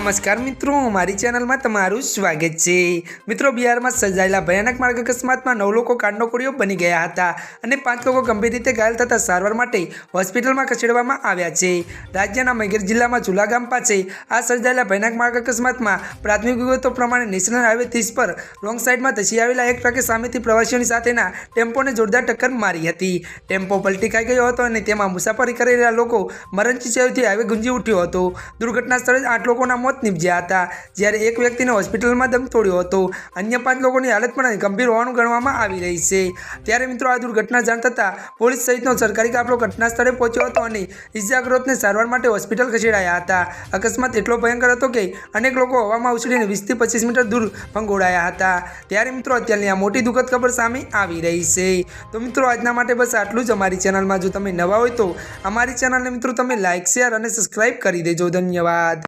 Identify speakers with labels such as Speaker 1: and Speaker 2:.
Speaker 1: नमस्कार मित्रों, हमारी चैनल में तमारू स्वागत है। मित्रों, बिहार में सर्जायेला भयानक मार्ग अकस्मात में 9 लोग कांडनो कोड़ियो बनी गया था और 5 लोग गंभीर रीते घायल थता सारवार माटे होस्पिटल में खसेड़वामां आव्या छे। राज्यना मगेर जिल्ला में झूला गाम पासे आ सर्जायेला भयानक मार्ग अकस्मात में प्राथमिक विगतो प्रमाणे नेशनल हाईवे 30 पर रोंग साइड में धसी आवेला एक ट्रके सामेथी प्रवासीओनी साथेना टेम्पोने जोरदार टक्कर मारी हती। टेम्पो पलटी खाई गयो हतो अने तेमां मुसाफरी करेला लोको मरणची सेवथी हाईवे गुंजी उठ्यो हतो। दुर्घटना स्थळे 8 लोकोना मौत निपज्या हता, ज्यारे एक व्यक्तिने होस्पिટલમાં दम तोड्यो હતો। अन्य 5 लोकोनी हालत पण गंभीर होવાનું ગણવામાં આવી રહી છે। ત્યારે મિત્રો, આ દુર્ઘટના જાણ થતાં પોલીસ સહિતનો સરકારી કાફલો ઘટના સ્થળે પહોંચ્યો હતો અને ઇજાગ્રસ્તને સારવાર માટે હોસ્પિટલ ખસેડાયા હતા। અકસ્માત એટલો ભયંકર હતો કે અનેક લોકો હવામાં ઉછળીને 20 થી 25 મીટર દૂર ભંગોળાયા હતા। ત્યારે મિત્રો, અત્યારની આ મોટી દુઃખદ ખબર સામે આવી રહી છે। તો મિત્રો, આજના માટે બસ આટલું જ। અમારી ચેનલમાં જો તમે નવા હોય તો અમારી ચેનલને મિત્રો તમે લાઇક, શેર અને સબસ્ક્રાઇબ કરી દેજો। ધન્યવાદ।